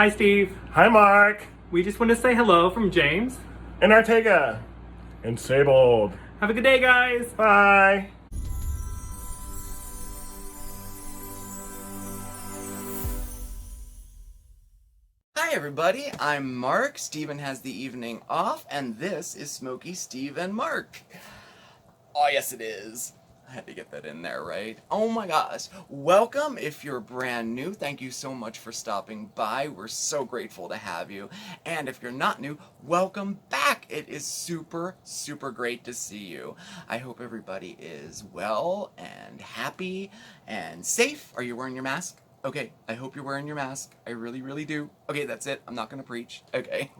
Hi, Steve. Hi, Marc. We just want to say hello from James. And Ortega. And Sabold. Have a good day, guys. Bye. Hi everybody, I'm Marc. Steven has the evening off, and this is Smokey, Steve, and Marc. Oh yes it is. I had to get that in there, right? Oh my gosh. Welcome if you're brand new. Thank you so much for stopping by. We're so grateful to have you. And if you're not new, welcome back. It is super, super great to see you. I hope everybody is well and happy and safe. Are you wearing your mask? Okay, I hope you're wearing your mask. I really, really do. Okay, that's it. I'm not going to preach. Okay.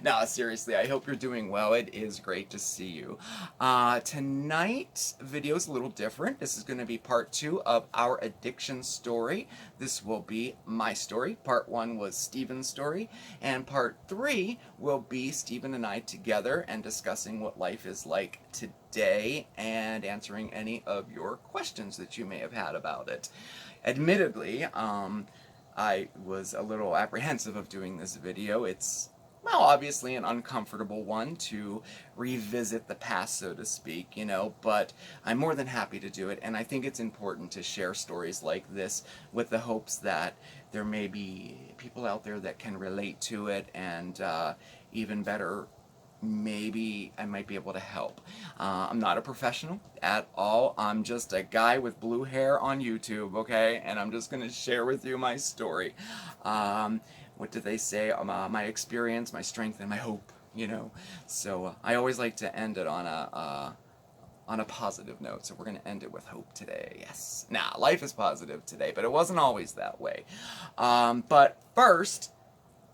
No, seriously, I hope you're doing well. It is great to see you. Tonight's video is a little different. This is going to be part 2 of our addiction story. This will be my story. Part 1 was Steven's story. And part 3 will be Steven and I together and discussing what life is like today and answering any of your questions that you may have had about it. Admittedly, I was a little apprehensive of doing this video. It's, well, obviously an uncomfortable one to revisit the past, so to speak, you know, but I'm more than happy to do it, and I think it's important to share stories like this with the hopes that there may be people out there that can relate to it, and even better, maybe I might be able to help. I'm not a professional at all. I'm just a guy with blue hair on YouTube, okay? And I'm just going to share with you my story. What do they say? My experience, my strength, and my hope, you know? So I always like to end it on a positive note, so we're going to end it with hope today. Yes. Nah, life is positive today, but it wasn't always that way. But first,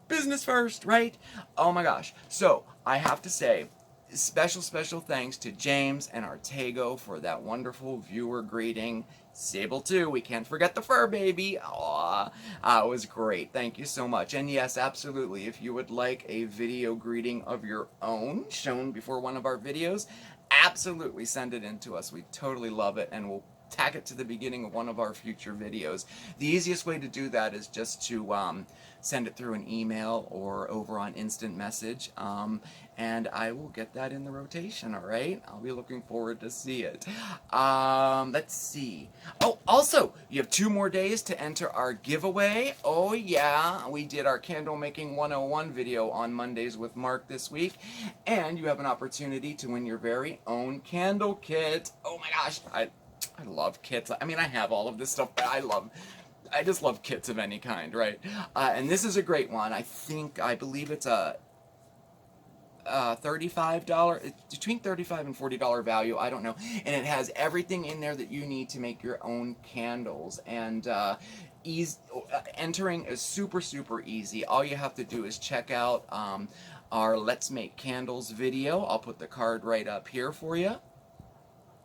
business first, right? Oh my gosh. So, I have to say, special thanks to James and Ortega for that wonderful viewer greeting. Sable too, we can't forget the fur baby. Aww, it was great. Thank you so much. And yes, absolutely, if you would like a video greeting of your own shown before one of our videos, absolutely send it in to us. We totally love it, and we'll tag it to the beginning of one of our future videos. The easiest way to do that is just to send it through an email or over on instant message, and I will get that in the rotation, alright? I'll be looking forward to see it. Let's see. Oh, also, you have 2 more days to enter our giveaway. Oh yeah, we did our Candle Making 101 video on Mondays with Marc this week, and you have an opportunity to win your very own candle kit. Oh my gosh, I love kits. I mean, I have all of this stuff, but I just love kits of any kind, right? And this is a great one. I believe it's a $35, it's between $35 and $40 value, I don't know. And it has everything in there that you need to make your own candles. And entering is super, super easy. All you have to do is check out our Let's Make Candles video. I'll put the card right up here for you,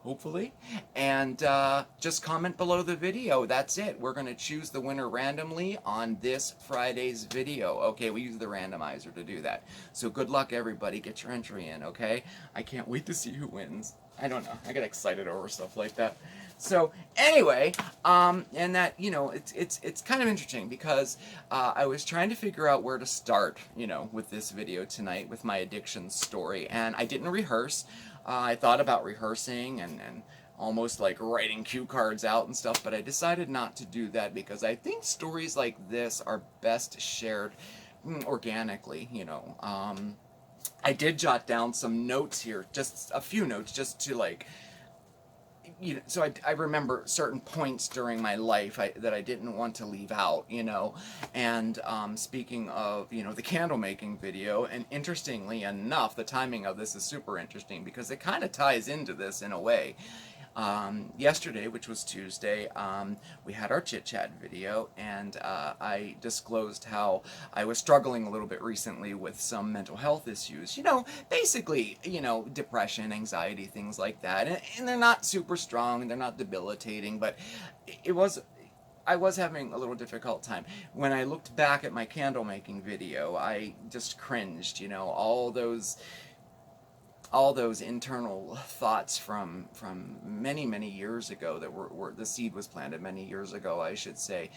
hopefully, and just comment below the video. That's it. We're going to choose the winner randomly on this Friday's video. Okay, we use the randomizer to do that. So good luck, everybody. Get your entry in, okay? I can't wait to see who wins. I don't know. I get excited over stuff like that. So anyway, and that, you know, it's kind of interesting because I was trying to figure out where to start, you know, with this video tonight with my addiction story, and I didn't rehearse. I thought about rehearsing and almost like writing cue cards out and stuff, but I decided not to do that because I think stories like this are best shared organically, you know. I did jot down some notes here, just a few notes, just to like, you know, so I remember certain points during my life that I didn't want to leave out, you know. And speaking of, you know, the candle making video, and interestingly enough, the timing of this is super interesting because it kind of ties into this in a way. Yesterday, which was Tuesday, we had our chit chat video, and I disclosed how I was struggling a little bit recently with some mental health issues. You know, basically, you know, depression, anxiety, things like that. And they're not super strong, and they're not debilitating, but I was having a little difficult time. When I looked back at my candle making video, I just cringed, you know, all those all those internal thoughts from many years ago that were the seed was planted many years ago, I should say,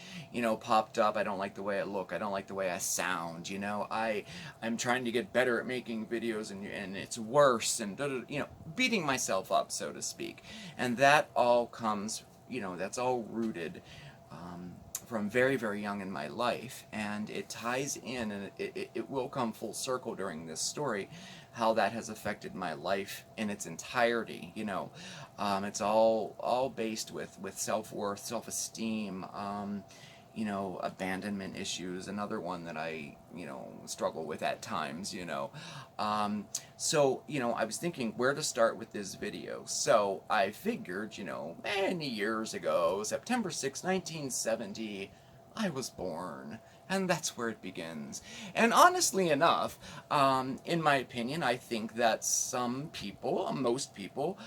popped up. I don't like the way I look. I don't like the way I sound. I'm trying to get better at making videos, and it's worse, and beating myself up, so to speak. And that all comes, that's all rooted from very young in my life, and it ties in, and it will come full circle during this story, how that has affected my life in its entirety. It's all based with self-worth, self-esteem, abandonment issues, another one that I, struggle with at times, So, I was thinking where to start with this video. So I figured, many years ago, September 6, 1970, I was born. And that's where it begins. And honestly enough, in my opinion, I think that some people, most people,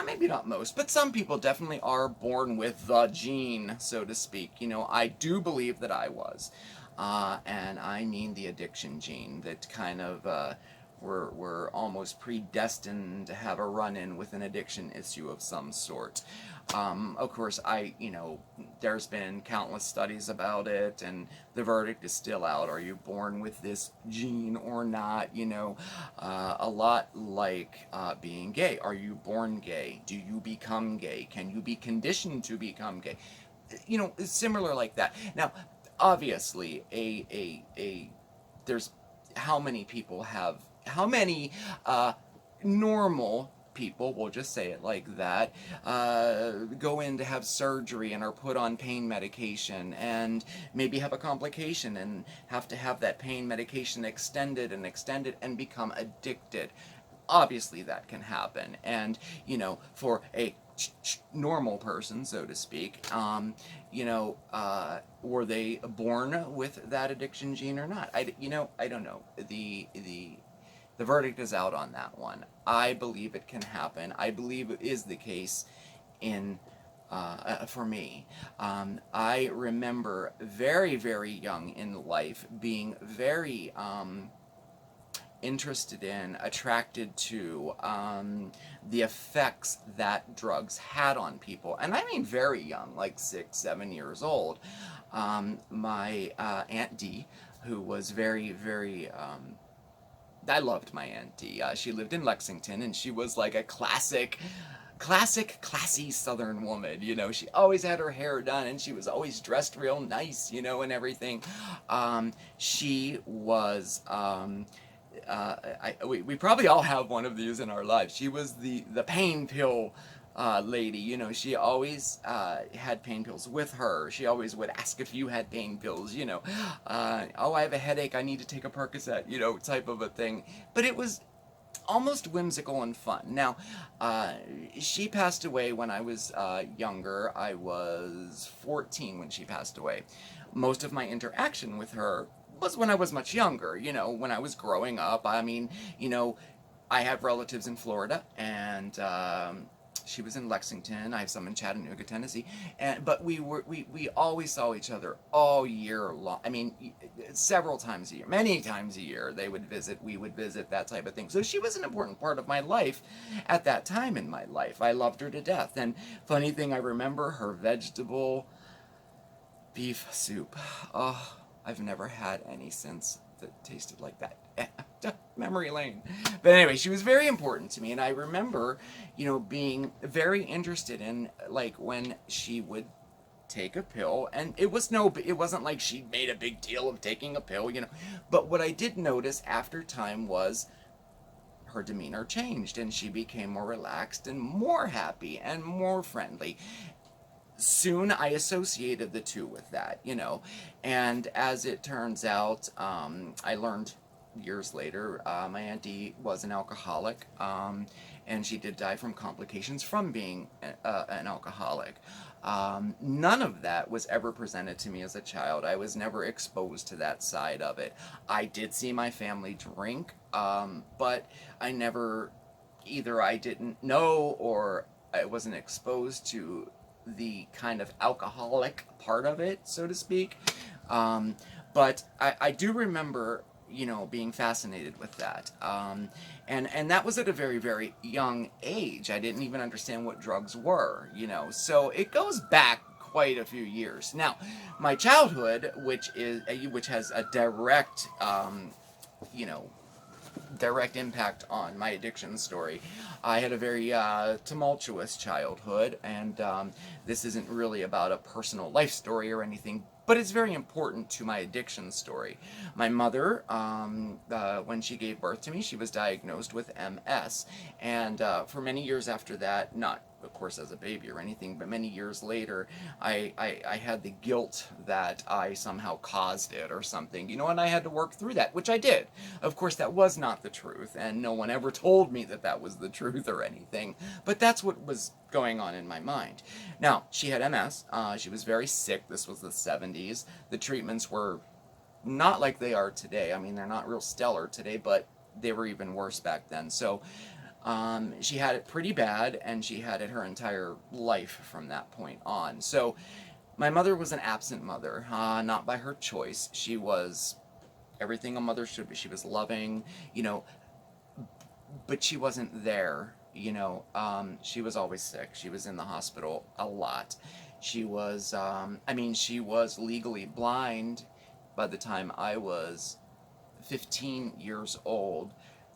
maybe not most, but some people definitely are born with the gene, so to speak. I do believe that I was. And I mean the addiction gene, that kind of we're almost predestined to have a run-in with an addiction issue of some sort. Of course, there's been countless studies about it, and the verdict is still out. Are you born with this gene or not? A lot like being gay. Are you born gay? Do you become gay? Can you be conditioned to become gay? It's similar like that. Now, obviously, there's how many people have, how many normal people, we'll just say it like that, go in to have surgery and are put on pain medication and maybe have a complication and have to have that pain medication extended and become addicted. Obviously that can happen, and for a normal person, so to speak, were they born with that addiction gene or not? I don't know. The verdict is out on that one. I believe it can happen. I believe it is the case for me. I remember very young in life being very interested in, attracted to the effects that drugs had on people. And I mean very young, like 6, 7 years old. My Aunt Dee, who was very I loved my Aunt Dee. She lived in Lexington, and she was like a classic, classy Southern woman. She always had her hair done, and she was always dressed real nice, and everything. She was, we probably all have one of these in our lives. She was the pain pill lady. She always had pain pills with her. She always would ask if you had pain pills, oh, I have a headache, I need to take a Percocet, type of a thing. But it was almost whimsical and fun. Now, she passed away when I was younger. I was 14 when she passed away. Most of my interaction with her was when I was much younger, when I was growing up. I mean, I have relatives in Florida, and she was in Lexington. I have some in Chattanooga, Tennessee, but we always saw each other all year long. I mean, several times a year, many times a year. They would visit, we would visit, that type of thing. So she was an important part of my life at that time in my life. I loved her to death. And funny thing, I remember her vegetable beef soup. Oh, I've never had any since that tasted like that. Memory lane. But anyway, she was very important to me, and I remember, being very interested in, like, when she would take a pill, and it wasn't like she made a big deal of taking a pill, but what I did notice after time was her demeanor changed, and she became more relaxed and more happy and more friendly. Soon I associated the two with that, and as it turns out, I learned years later, my auntie was an alcoholic, and she did die from complications from being an alcoholic. None of that was ever presented to me as a child. I was never exposed to that side of it. I did see my family drink, but I never, either I didn't know or I wasn't exposed to the kind of alcoholic part of it, so to speak. But I do remember, you know, being fascinated with that. And that was at a very, very young age. I didn't even understand what drugs were, you know. So it goes back quite a few years. Now, my childhood, which has a direct, you know, direct impact on my addiction story. I had a very tumultuous childhood, and this isn't really about a personal life story or anything, but it's very important to my addiction story. My mother, when she gave birth to me, she was diagnosed with MS, and for many years after that, not of course as a baby or anything, but many years later, I had the guilt that I somehow caused it or something, you know, and I had to work through that, which I did. Of course, that was not the truth, and no one ever told me that that was the truth or anything, but that's what was going on in my mind. Now, she had MS, she was very sick, this was the 70s, the treatments were not like they are today. I mean, they're not real stellar today, but they were even worse back then. So she had it pretty bad, and she had it her entire life from that point on. So my mother was an absent mother, not by her choice. She was everything a mother should be. She was loving, you know, but she wasn't there, you know. She was always sick. She was in the hospital a lot. She was, I mean, she was legally blind by the time I was 15 years old.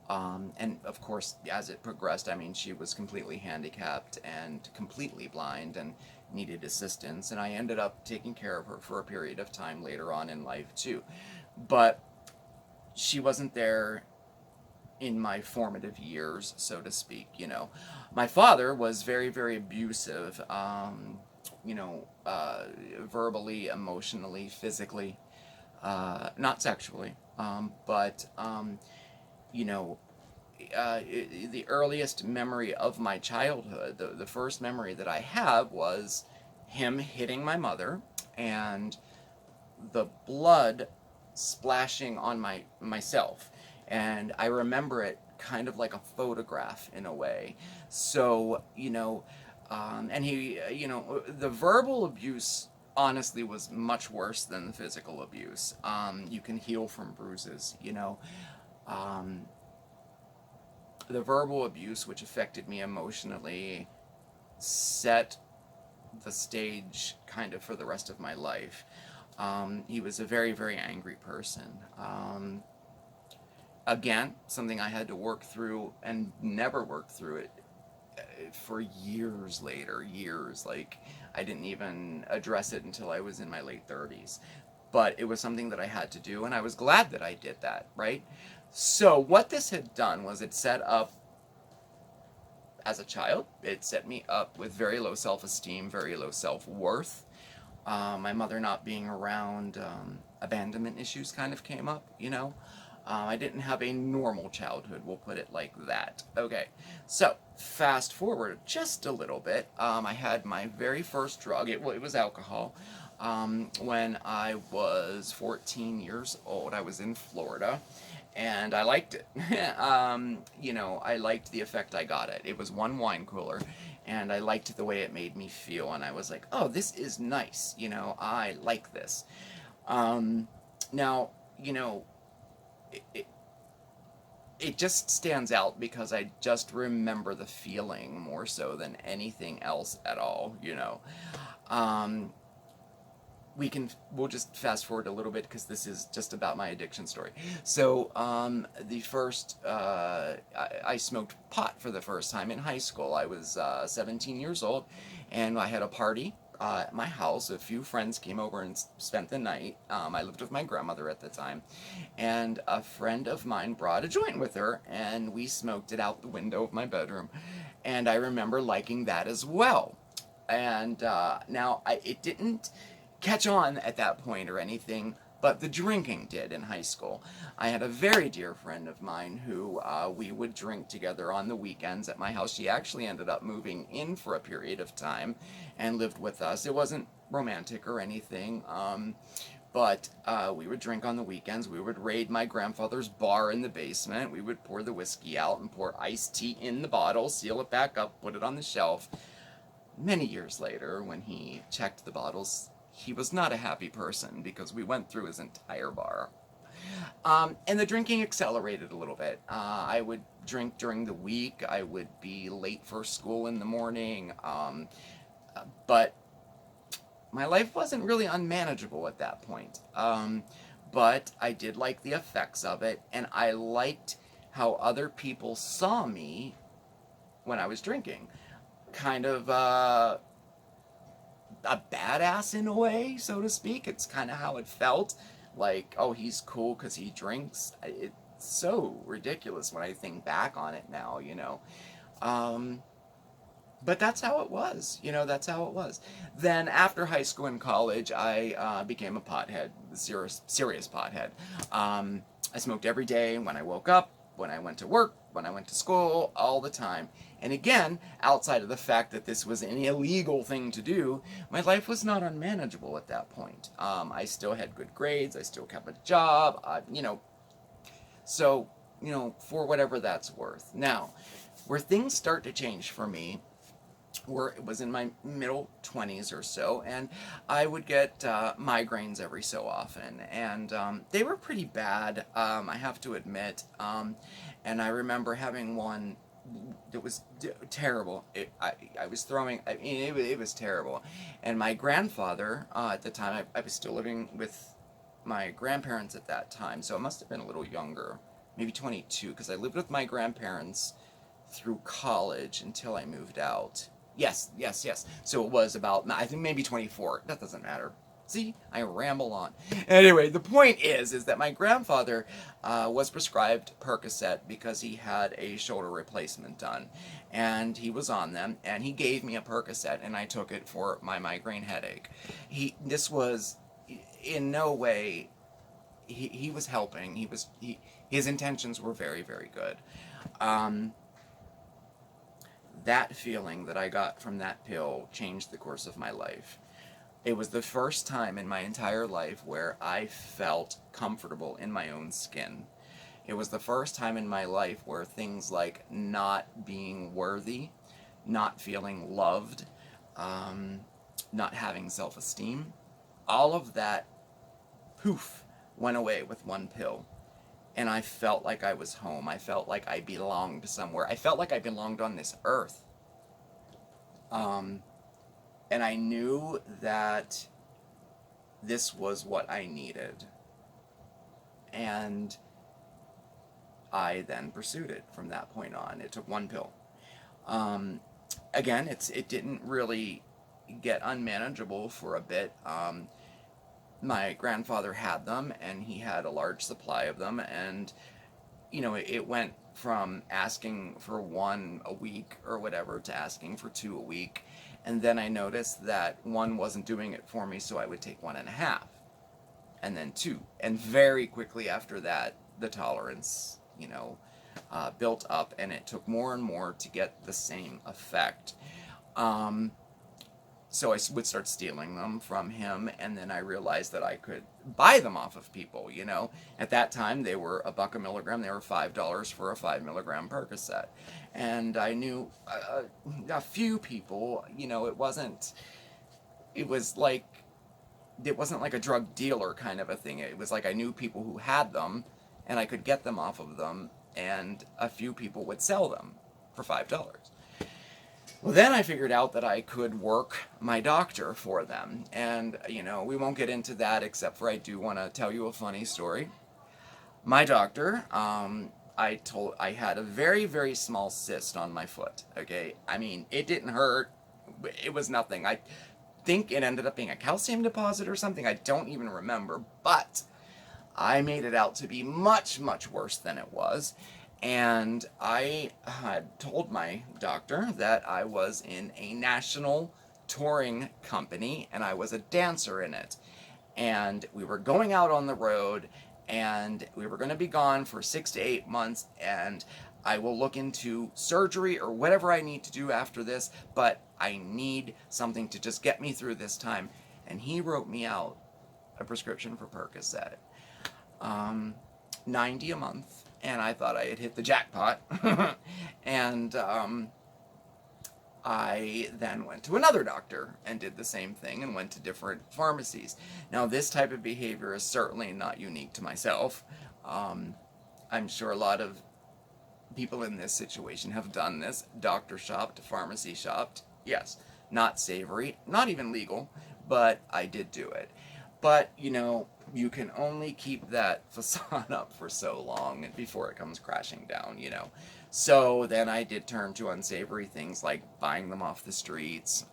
And of course, as it progressed, I mean, she was completely handicapped and completely blind and needed assistance, and I ended up taking care of her for a period of time later on in life too. But she wasn't there in my formative years, so to speak, you know. My father was very, very abusive, you know, verbally, emotionally, physically, not sexually, but you know, the earliest memory of my childhood, the first memory that I have was him hitting my mother and the blood splashing on myself. And I remember it kind of like a photograph in a way. So, you know, and he, you know, the verbal abuse honestly was much worse than the physical abuse. You can heal from bruises, you know. The verbal abuse, which affected me emotionally, set the stage kind of for the rest of my life. He was a very, very angry person. Again, something I had to work through and never worked through it for years later, years. Like, I didn't even address it until I was in my late 30s. But it was something that I had to do, and I was glad that I did that, right? So what this had done was it set up, as a child, it set me up with very low self-esteem, very low self-worth. My mother not being around, abandonment issues kind of came up, you know. I didn't have a normal childhood, we'll put it like that. Okay, so fast forward just a little bit. I had my very first drug, it was alcohol, when I was 14 years old. I was in Florida, and I liked it. You know, I liked the effect I got it. It was one wine cooler, and I liked the way it made me feel, and I was like, oh, this is nice, you know, I like this. Now, you know, it just stands out because I just remember the feeling more so than anything else at all, you know. We'll just fast forward a little bit because this is just about my addiction story. So, the first, I smoked pot for the first time in high school. I was 17 years old, and I had a party at my house. A few friends came over and spent the night. I lived with my grandmother at the time, and a friend of mine brought a joint with her, and we smoked it out the window of my bedroom, and I remember liking that as well. And now, it didn't catch on at that point or anything, but the drinking did in high school. I had a very dear friend of mine who we would drink together on the weekends at my house. She actually ended up moving in for a period of time and lived with us. It wasn't romantic or anything, but we would drink on the weekends. We would raid my grandfather's bar in the basement. We would pour the whiskey out and pour iced tea in the bottle, seal it back up, put it on the shelf. Many years later, when he checked the bottles, he was not a happy person because we went through his entire bar. And the drinking accelerated a little bit. I would drink during the week. I would be late for school in the morning. But my life wasn't really unmanageable at that point. But I did like the effects of it, and I liked how other people saw me when I was drinking. Kind of a badass in a way, so to speak. It's kind of how it felt. Like, oh, he's cool because he drinks. It's so ridiculous when I think back on it now, you know. But that's how it was, you know, that's how it was. Then after high school and college, I became a pothead, serious pothead. I smoked every day when I woke up, when I went to work, when I went to school, all the time. And again, outside of the fact that this was an illegal thing to do, my life was not unmanageable at that point. I still had good grades, I still kept a job, you know, so, you know, for whatever that's worth. Now, where things start to change for me, where it was in my middle 20s or so, and I would get migraines every so often, and they were pretty bad, I have to admit, and I remember having one that was terrible. I was throwing, I mean, it was terrible, and my grandfather, at the time, I was still living with my grandparents at that time, so I must have been a little younger, maybe 22, because I lived with my grandparents through college until I moved out. Yes. So it was about, I think maybe 24. That doesn't matter. See, I ramble on. Anyway, the point is that my grandfather was prescribed Percocet because he had a shoulder replacement done. And he was on them, and he gave me a Percocet, and I took it for my migraine headache. This was in no way, he was helping. His intentions were very, very good. That feeling that I got from that pill changed the course of my life. It was the first time in my entire life where I felt comfortable in my own skin. It was the first time in my life where things like not being worthy, not feeling loved, not having self-esteem, all of that, poof, went away with one pill. And I felt like I was home. I felt like I belonged somewhere. I felt like I belonged on this earth. And I knew that this was what I needed. And I then pursued it from that point on. It took one pill. Again, it didn't really get unmanageable for a bit. My grandfather had them, and he had a large supply of them, and, you know, it went from asking for one a week or whatever to asking for two a week, and then I noticed that one wasn't doing it for me, so I would take 1.5, and then 2, and very quickly after that, the tolerance, you know, built up, and it took more and more to get the same effect. So I would start stealing them from him, and then I realized that I could buy them off of people, you know. At that time, they were $1 a milligram. They were $5 for a 5 milligram Percocet. And I knew a few people, you know, it wasn't like a drug dealer kind of a thing. It was like I knew people who had them, and I could get them off of them, and a few people would sell them for $5. Well, then I figured out that I could work my doctor for them. And, you know, we won't get into that, except for I do want to tell you a funny story. My doctor, I had a very, very small cyst on my foot, okay? I mean, it didn't hurt. It was nothing. I think it ended up being a calcium deposit or something. I don't even remember. But I made it out to be much, much worse than it was. And I had told my doctor that I was in a national touring company and I was a dancer in it. And we were going out on the road and we were going to be gone for 6 to 8 months, and I will look into surgery or whatever I need to do after this, but I need something to just get me through this time. And he wrote me out a prescription for Percocet. $90 a month. And I thought I had hit the jackpot. And I then went to another doctor and did the same thing and went to different pharmacies. Now, this type of behavior is certainly not unique to myself. I'm sure a lot of people in this situation have done this. Doctor shopped, pharmacy shopped. Yes, not savory, not even legal, but I did do it. But, you know, you can only keep that facade up for so long before it comes crashing down, you know. So then I did turn to unsavory things like buying them off the streets,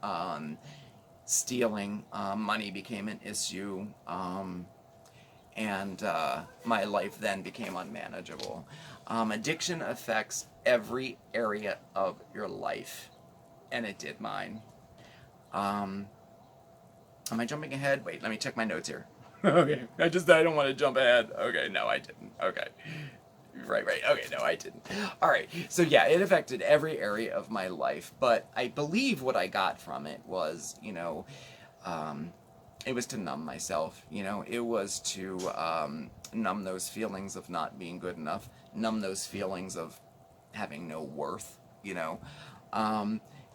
stealing. Money became an issue, and my life then became unmanageable. Addiction affects every area of your life, and it did mine. Am I jumping ahead? Wait, let me check my notes here. Okay, I don't want to jump ahead. Okay, no, I didn't. Okay. Right. Okay, no, I didn't. All right. So yeah, it affected every area of my life, but I believe what I got from it was, you know, it was to numb myself. You know, it was to numb those feelings of not being good enough, numb those feelings of having no worth. You know,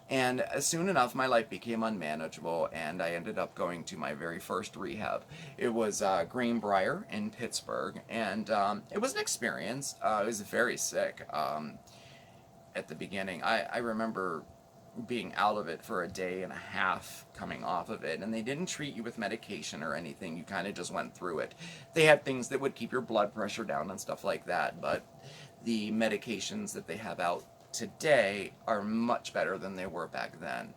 and soon enough, my life became unmanageable, and I ended up going to my very first rehab. It was Greenbrier in Pittsburgh, and it was an experience. I was very sick at the beginning. I remember being out of it for a day and a half, coming off of it, and they didn't treat you with medication or anything. You kind of just went through it. They had things that would keep your blood pressure down and stuff like that, but the medications that they have out today are much better than they were back then.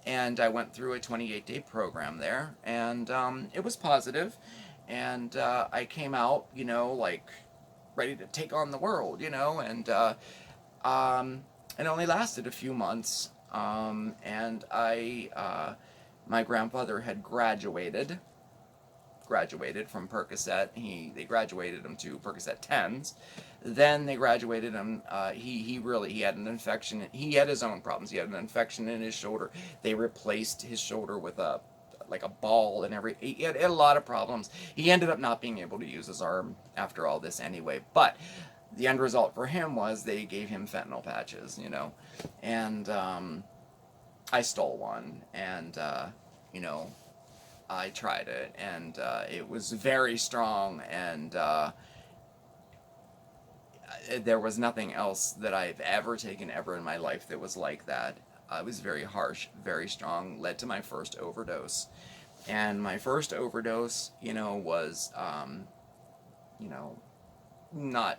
And I went through a 28-day program there, and it was positive, and I came out, you know, like ready to take on the world, you know, and it only lasted a few months, and my grandfather had graduated from Percocet. They graduated him to Percocet 10s. Then they graduated him. He had an infection. He had his own problems. He had an infection in his shoulder. They replaced his shoulder with a ball and he had a lot of problems. He ended up not being able to use his arm after all this anyway. But the end result for him was they gave him fentanyl patches, you know, and I stole one, and you know, I tried it, and it was very strong, and there was nothing else that I've ever taken ever in my life that was like that. It was very harsh, very strong, led to my first overdose. And my first overdose, you know, was, you know, not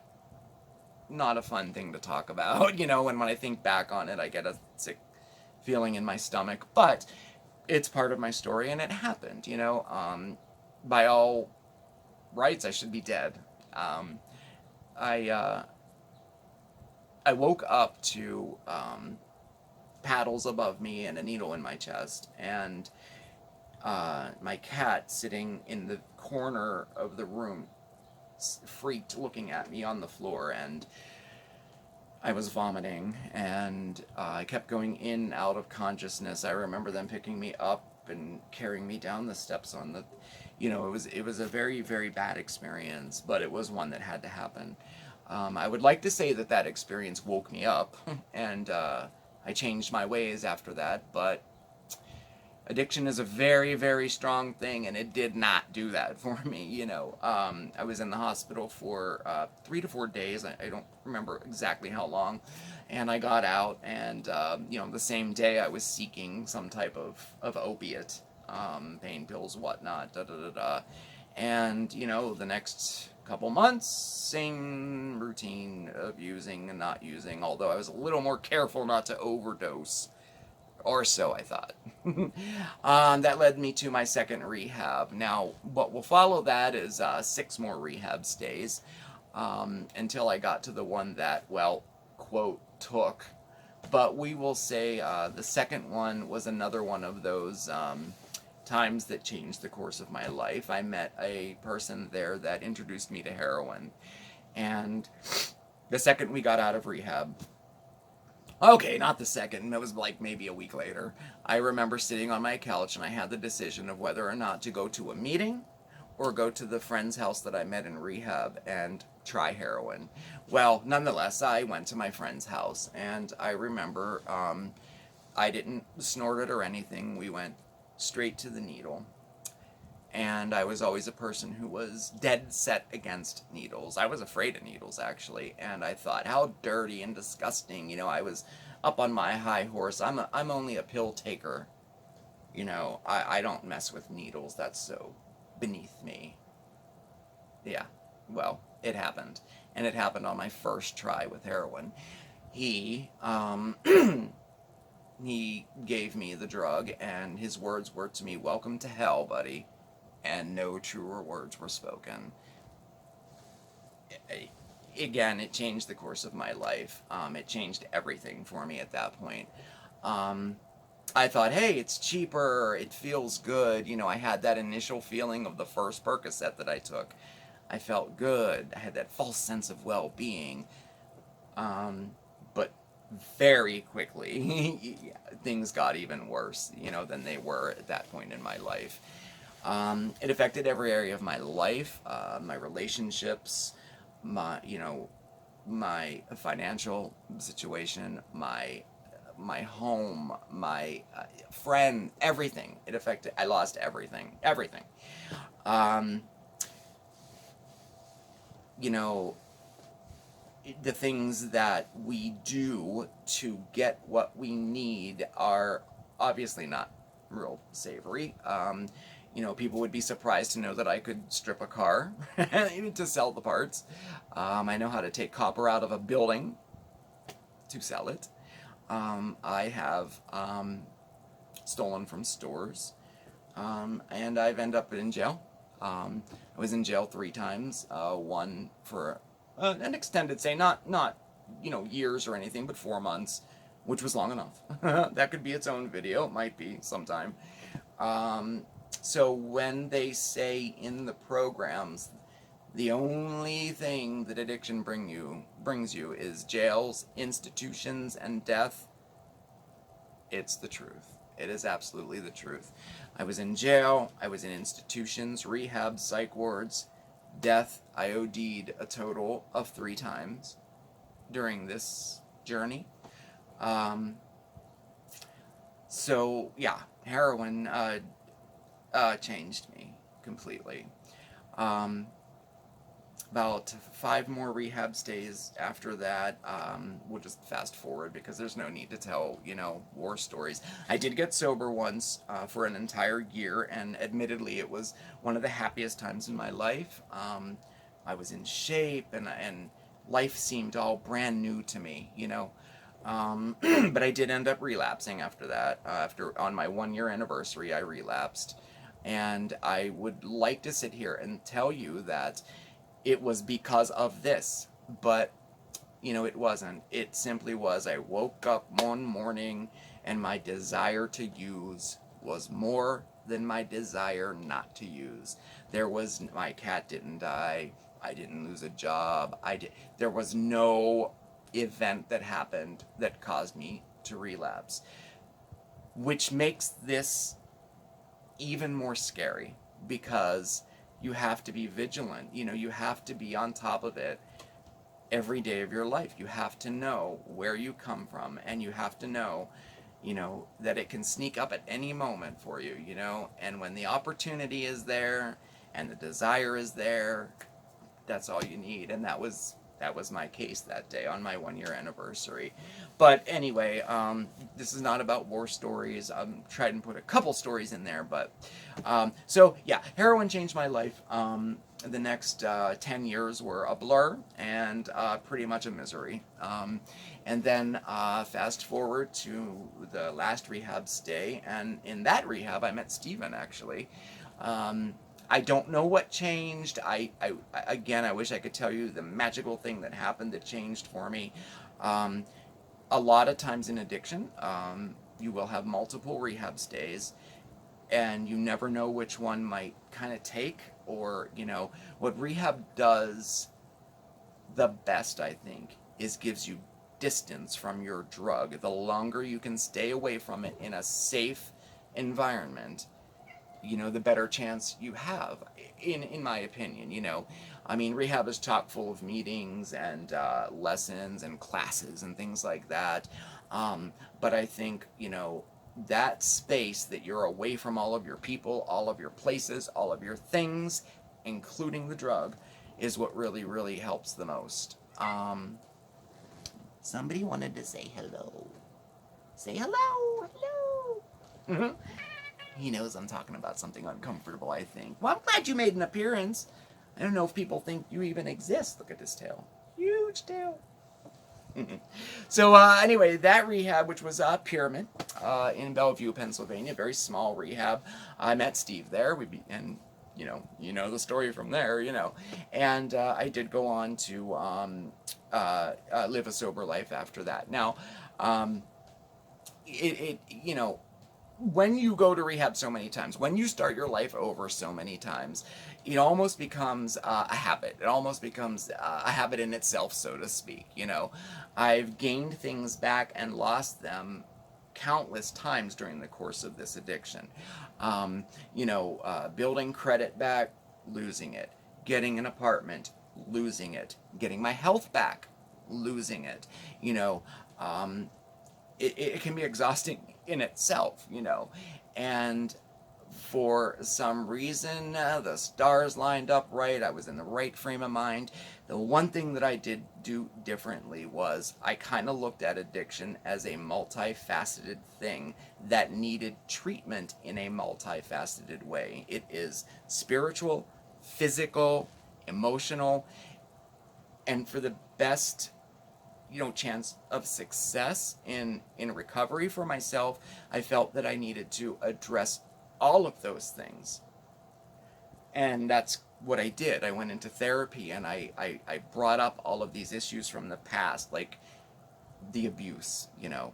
a fun thing to talk about, you know, and when I think back on it, I get a sick feeling in my stomach, but it's part of my story, and it happened, you know. By all rights, I should be dead. I woke up to paddles above me and a needle in my chest, and my cat sitting in the corner of the room, freaked, looking at me on the floor, and I was vomiting, and I kept going in and out of consciousness. I remember them picking me up and carrying me down the steps on the, you know, it was a very, very bad experience, but it was one that had to happen. I would like to say that experience woke me up, and I changed my ways after that, but addiction is a very, very strong thing, and it did not do that for me, you know. I was in the hospital for 3 to 4 days. I don't remember exactly how long, and I got out, and you know, the same day I was seeking some type of opiate, pain pills, whatnot, and you know, the next couple months, same routine of using and not using, although I was a little more careful not to overdose, or so I thought. That led me to my second rehab. Now, what will follow that is 6 more rehab stays, until I got to the one that, well, quote, took. But we will say the second one was another one of those times that changed the course of my life. I met a person there that introduced me to heroin, and the second we got out of rehab, okay, not the second, it was like maybe a week later, I remember sitting on my couch, and I had the decision of whether or not to go to a meeting or go to the friend's house that I met in rehab and try heroin. Well, nonetheless, I went to my friend's house, and I remember I didn't snort it or anything. We went straight to the needle. And I was always a person who was dead set against needles. I was afraid of needles, actually, and I thought, how dirty and disgusting. You know, I was up on my high horse. I'm only a pill taker. You know, I don't mess with needles. That's so beneath me. Yeah, well, it happened. And it happened on my first try with heroin. He gave me the drug, and his words were to me, "Welcome to hell, buddy." And no truer words were spoken. Again, it changed the course of my life. It changed everything for me at that point. I thought, hey, it's cheaper, it feels good. You know, I had that initial feeling of the first Percocet that I took. I felt good. I had that false sense of well-being. But very quickly, things got even worse, you know, than they were at that point in my life. It affected every area of my life, my relationships, my financial situation, my home, my friend, everything. It affected. I lost everything. You know, the things that we do to get what we need are obviously not real savory. You know, people would be surprised to know that I could strip a car to sell the parts. I know how to take copper out of a building to sell it. I have stolen from stores, and I've ended up in jail. I was in jail 3 times, one for an extended stay, not you know, years or anything, but 4 months, which was long enough. That could be its own video. It might be sometime. So when they say in the programs, the only thing that addiction brings you is jails, institutions, and death, it's the truth. It is absolutely the truth. I was in jail, I was in institutions, rehab, psych wards, death. I OD'd a total of 3 times during this journey. So yeah, heroin changed me completely. About 5 more rehab stays after that. We'll just fast forward because there's no need to tell, you know, war stories. I did get sober once for an entire year, and admittedly it was one of the happiest times in my life. I was in shape, and life seemed all brand new to me, you know. But I did end up relapsing after that. On my 1-year anniversary, I relapsed. And I would like to sit here and tell you that it was because of this, but, you know, it wasn't. It simply was, I woke up one morning and my desire to use was more than my desire not to use. My cat didn't die, I didn't lose a job, there was no event that happened that caused me to relapse, which makes this even more scary, because you have to be vigilant. You know, you have to be on top of it every day of your life. You have to know where you come from, and you have to know, you know, that it can sneak up at any moment for you, you know, and when the opportunity is there and the desire is there, that's all you need. And that was my case that day on my 1-year anniversary. But anyway, this is not about war stories. I'm trying to put a couple stories in there, but so yeah, heroin changed my life. The next 10 years were a blur and pretty much a misery. And then fast forward to the last rehab stay, and in that rehab I met Steven, actually. I don't know what changed. Again, I wish I could tell you the magical thing that happened that changed for me. A lot of times in addiction, you will have multiple rehab stays, and you never know which one might kind of take, or, you know, what rehab does the best, I think, is gives you distance from your drug. The longer you can stay away from it in a safe environment, the better chance you have, in my opinion. I mean, rehab is chock full of meetings and lessons and classes and things like that. But I think, that space that you're away from all of your people, all of your places, all of your things, including the drug, is what really, really helps the most. Somebody wanted to say hello. Say hello, hello. He knows I'm talking about something uncomfortable, I think. Well, I'm glad you made an appearance. I don't know if people think you even exist. Look at this tail. Huge tail. So anyway, that rehab, which was Pyramid in Bellevue, Pennsylvania, very small rehab. I met Steve there. And you know the story from there. And I did go on to live a sober life after that. Now, when you go to rehab so many times, when you start your life over so many times, it almost becomes a habit. It almost becomes a habit in itself, so to speak. I've gained things back and lost them countless times during the course of this addiction. Building credit back, losing it. Getting an apartment, losing it. Getting my health back, losing it. It can be exhausting in itself, and for some reason the stars lined up right. I was in the right frame of mind. The one thing that I did do differently was I kind of looked at addiction as a multifaceted thing that needed treatment in a multifaceted way. It is spiritual, physical, emotional, and for the best chance of success in recovery for myself, I felt that I needed to address all of those things. And that's what I did. I went into therapy and I brought up all of these issues from the past, like the abuse, not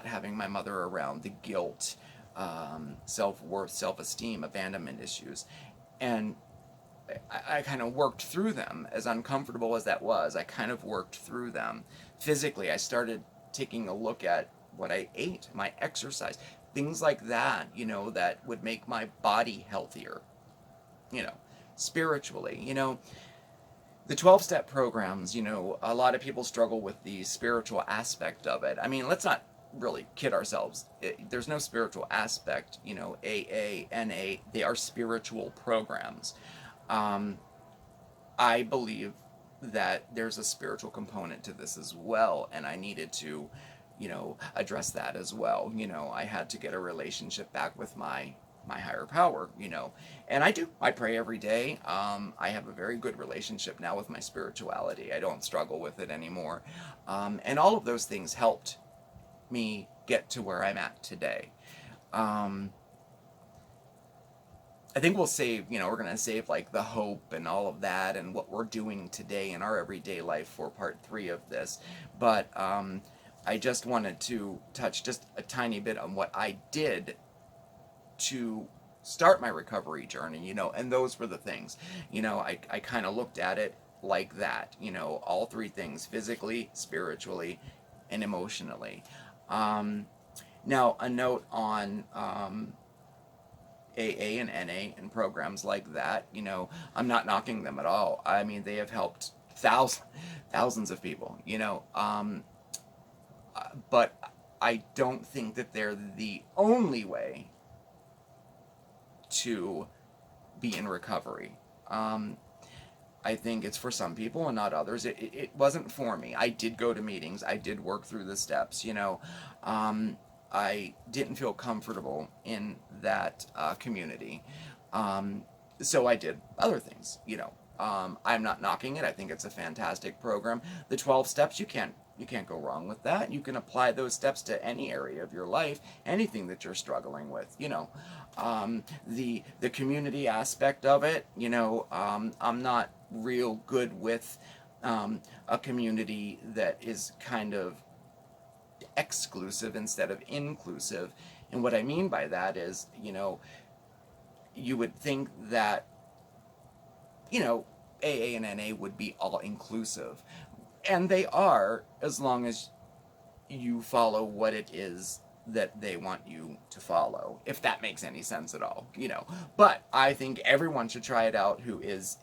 having my mother around, the guilt, self-worth, self-esteem, abandonment issues. And I kind of worked through them. As uncomfortable as that was, I kind of worked through them. Physically, I started taking a look at what I ate, my exercise, things like that, that would make my body healthier. Spiritually, the 12-step programs, a lot of people struggle with the spiritual aspect of it. I mean, let's not really kid ourselves. There's no spiritual aspect. AA, NA, they are spiritual programs. I believe that there's a spiritual component to this as well, and I needed to, address that as well. I had to get a relationship back with my higher power, and I do. I pray every day. I have a very good relationship now with my spirituality. I don't struggle with it anymore. And all of those things helped me get to where I'm at today. I think we'll save, we're going to save like the hope and all of that and what we're doing today in our everyday life for part 3 of this. But I just wanted to touch just a tiny bit on what I did to start my recovery journey, and those were the things. I kind of looked at it like that, all 3 things: physically, spiritually, and emotionally. Now, a note on AA and NA and programs like that, I'm not knocking them at all. I mean, they have helped thousands of people, but I don't think that they're the only way to be in recovery. I think it's for some people and not others. It wasn't for me. I did go to meetings. I did work through the steps, I didn't feel comfortable in that community. So I did other things, I'm not knocking it. I think it's a fantastic program. The 12 steps, you can't go wrong with that. You can apply those steps to any area of your life, anything that you're struggling with, the community aspect of it, I'm not real good with a community that is kind of exclusive instead of inclusive. And what I mean by that is, you would think that, AA and NA would be all inclusive. And they are, as long as you follow what it is that they want you to follow, if that makes any sense at all, But I think everyone should try it out who is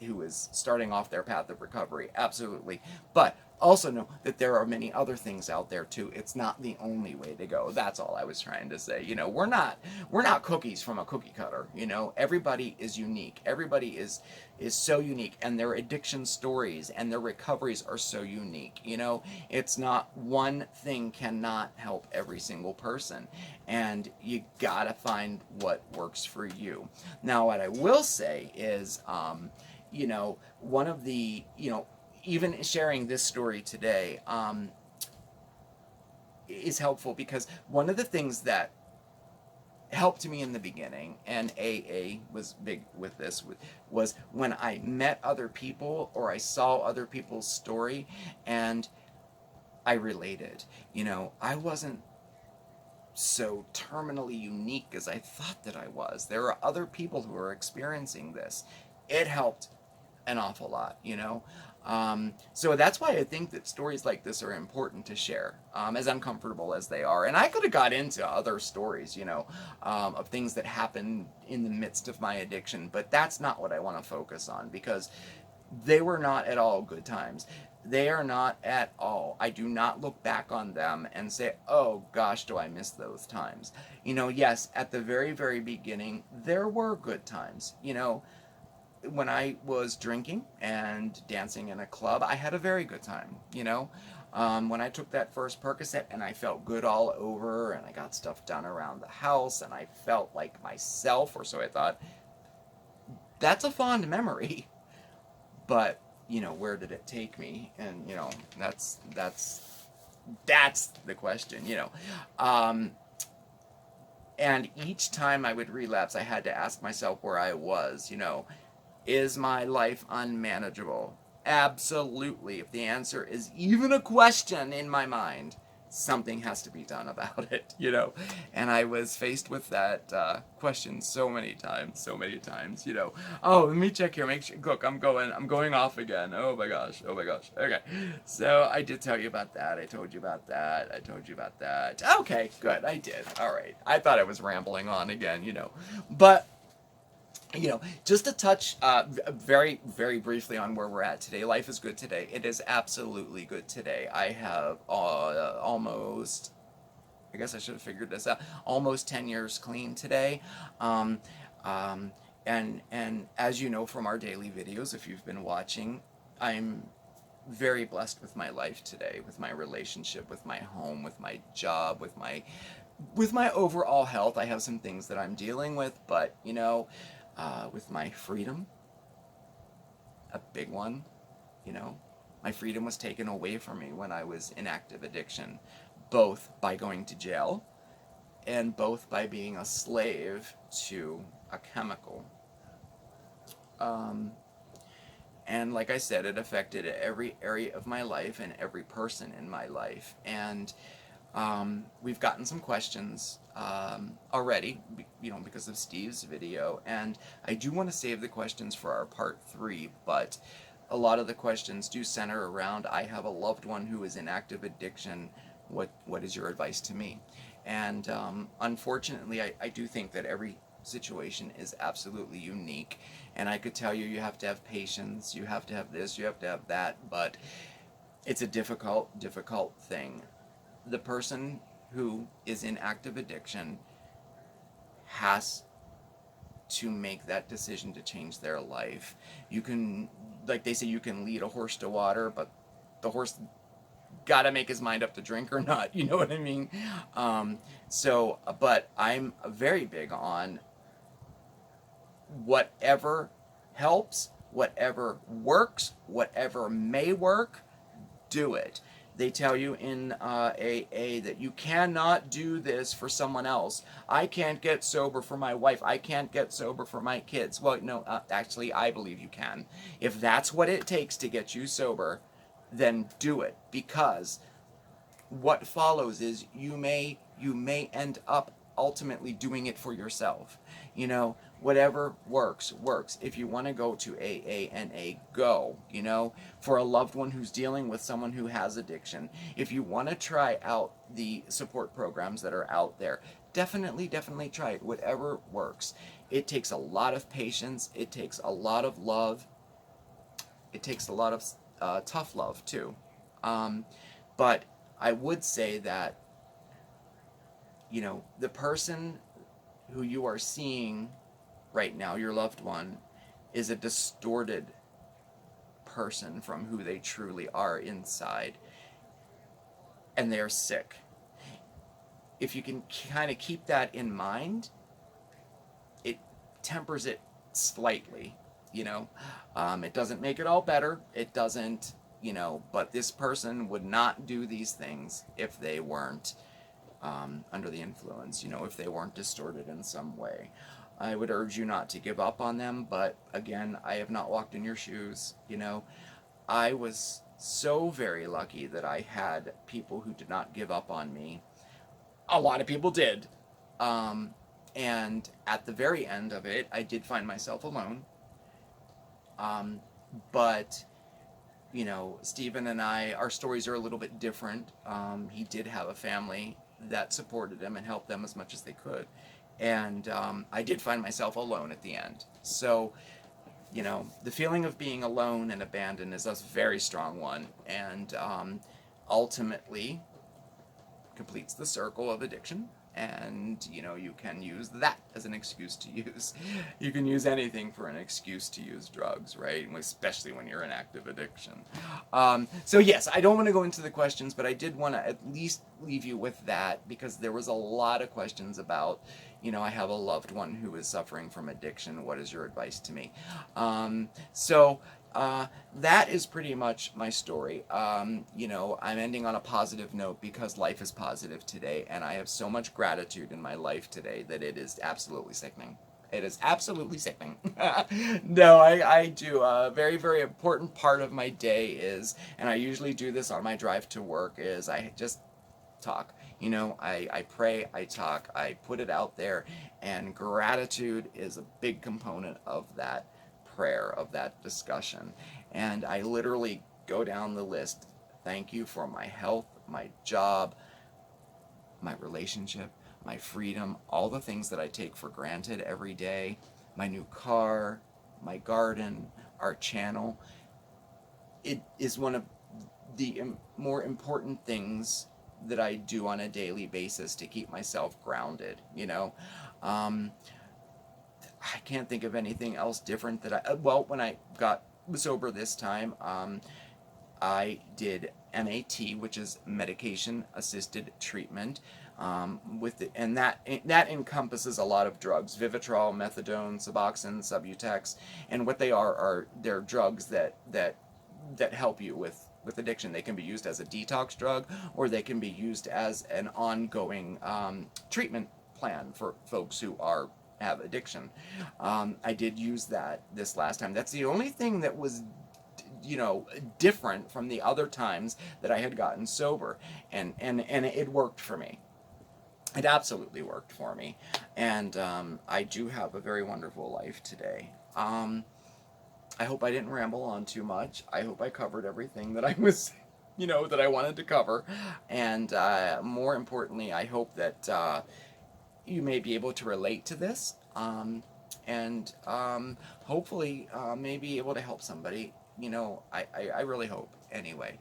starting off their path of recovery, absolutely. But also know that there are many other things out there too. It's not the only way to go. That's all I was trying to say. We're not cookies from a cookie cutter. Everybody is unique. Everybody is so unique, and their addiction stories and their recoveries are so unique. It's not one thing cannot help every single person, and you gotta find what works for you. Now, what I will say is, one of the, even sharing this story today is helpful, because one of the things that helped me in the beginning, and AA was big with this, was when I met other people or I saw other people's story and I related. I wasn't so terminally unique as I thought that I was. There are other people who are experiencing this. It helped an awful lot, so that's why I think that stories like this are important to share, as uncomfortable as they are. And I could have got into other stories, of things that happened in the midst of my addiction, but that's not what I want to focus on, because they were not at all good times. They are not at all. I do not look back on them and say, oh gosh, do I miss those times. Yes, at the very, very beginning, there were good times, when I was drinking and dancing in a club, I had a very good time, when I took that first Percocet and I felt good all over and I got stuff done around the house and I felt like myself, or so I thought, that's a fond memory. But, where did it take me? And, that's the question, and each time I would relapse, I had to ask myself where I was, Is my life unmanageable? Absolutely. If the answer is even a question in my mind, something has to be done about it, And I was faced with that question so many times, Oh, let me check here, make sure, look, I'm going off again. Oh my gosh. Okay. So I did tell you about that. I told you about that. Okay, good, I did. All right. I thought I was rambling on again, But just to touch very, very briefly on where we're at today. Life is good today. It is absolutely good today. I have almost, I guess I should have figured this out, almost 10 years clean today. And as you know from our daily videos, if you've been watching, I'm very blessed with my life today, with my relationship, with my home, with my job, with my overall health. I have some things that I'm dealing with, but with my freedom, a big one, my freedom was taken away from me when I was in active addiction, both by going to jail and both by being a slave to a chemical. And like I said, it affected every area of my life and every person in my life. And we've gotten some questions already, because of Steve's video, and I do want to save the questions for our part 3, but a lot of the questions do center around, I have a loved one who is in active addiction, what is your advice to me? And unfortunately, I do think that every situation is absolutely unique, and I could tell you, you have to have patience, you have to have this, you have to have that, but it's a difficult thing. The person who is in active addiction has to make that decision to change their life. You can, like they say, you can lead a horse to water, but the horse gotta make his mind up to drink or not, you know what I mean? But I'm very big on whatever helps, whatever works, whatever may work, do it. They tell you in AA that you cannot do this for someone else. I can't get sober for my wife. I can't get sober for my kids. Well, no, actually, I believe you can. If that's what it takes to get you sober, then do it. Because what follows is you may end up ultimately doing it for yourself. You know, whatever works, works. If you want to go to AA, go, you know, for a loved one who's dealing with someone who has addiction. If you want to try out the support programs that are out there, definitely try it. Whatever works. It takes a lot of patience. It takes a lot of love. It takes a lot of tough love, too. But I would say that, you know, the person who you are seeing right now, your loved one, is a distorted person from who they truly are inside. And they are sick. If you can kind of keep that in mind, it tempers it slightly, you know. It doesn't make it all better. It doesn't, you know, but this person would not do these things if they weren't under the influence, you know, if they weren't distorted in some way. I would urge you not to give up on them, but again, I have not walked in your shoes, you know. I was so very lucky that I had people who did not give up on me. A lot of people did. And at the very end of it, I did find myself alone. But, you know, Steven and I, our stories are a little bit different. He did have a family that supported him and helped them as much as they could. And I did find myself alone at the end. So, you know, the feeling of being alone and abandoned is a very strong one. And ultimately completes the circle of addiction. And, you know, you can use that as an excuse to use. You can use anything for an excuse to use drugs, right? Especially when you're in active addiction. So yes, I don't want to go into the questions, but I did want to at least leave you with that, because there was a lot of questions about, you know, I have a loved one who is suffering from addiction. What is your advice to me? That is pretty much my story. You know, I'm ending on a positive note because life is positive today, and I have so much gratitude in my life today that it is absolutely sickening. It is absolutely sickening. No, I do. A very, very important part of my day is, and I usually do this on my drive to work, is I just talk. You know, I pray, I talk, I put it out there, and gratitude is a big component of that prayer, of that discussion. And I literally go down the list. Thank you for my health, my job, my relationship, my freedom, all the things that I take for granted every day, my new car, my garden, our channel. It is one of the more important things that I do on a daily basis to keep myself grounded, you know. I can't think of anything else different that well, when I got sober this time, I did MAT, which is medication assisted treatment, and that encompasses a lot of drugs: Vivitrol, methadone, Suboxone, Subutex, and what they are they're drugs that help you with addiction. They can be used as a detox drug, or they can be used as an ongoing treatment plan for folks who have addiction. I did use that this last time. That's the only thing that was, you know, different from the other times that I had gotten sober, and it worked for me. It absolutely worked for me, and I do have a very wonderful life today. I hope I didn't ramble on too much. I hope I covered everything that I was, you know, that I wanted to cover, and more importantly, I hope that you may be able to relate to this, and hopefully may be able to help somebody. You know, I really hope. Anyway,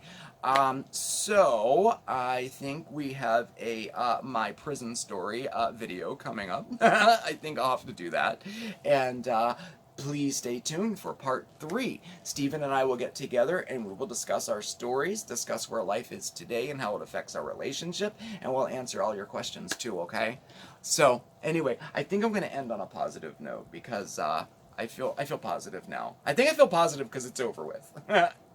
so I think we have a my prison story video coming up. I think I'll have to do that, and please stay tuned for part 3. Steven and I will get together and we will discuss our stories, discuss where life is today and how it affects our relationship, and we'll answer all your questions too, okay? So, anyway, I think I'm going to end on a positive note, because I feel positive now. I think I feel positive because it's over with.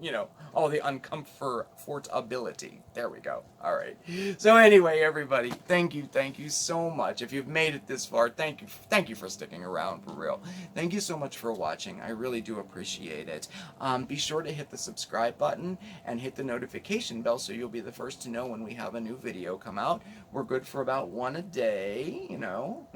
You know, all the uncomfortability. There we go. All right. So anyway, everybody, thank you so much. If you've made it this far, thank you for sticking around, for real. Thank you so much for watching. I really do appreciate it. Be sure to hit the subscribe button and hit the notification bell so you'll be the first to know when we have a new video come out. We're good for about one a day, you know.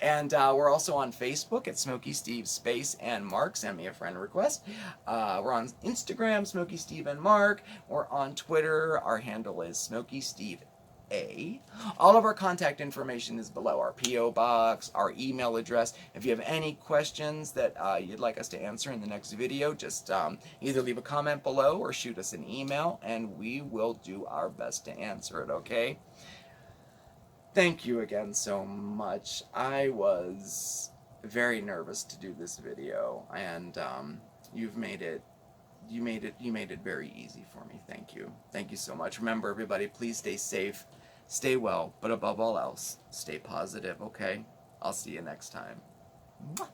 And we're also on Facebook at SmokeySteveAndMarc. Send me a friend request. We're on Instagram, SmokeySteveAndMarc. We're on Twitter. Our handle is SmokeySteveA. All of our contact information is below. Our P.O. Box, our email address. If you have any questions that you'd like us to answer in the next video, just either leave a comment below or shoot us an email, and we will do our best to answer it, okay? Thank you again so much. I was very nervous to do this video, and you made it very easy for me. Thank you. Thank you so much. Remember, everybody, please stay safe, stay well, but above all else, stay positive, okay? I'll see you next time. Mwah.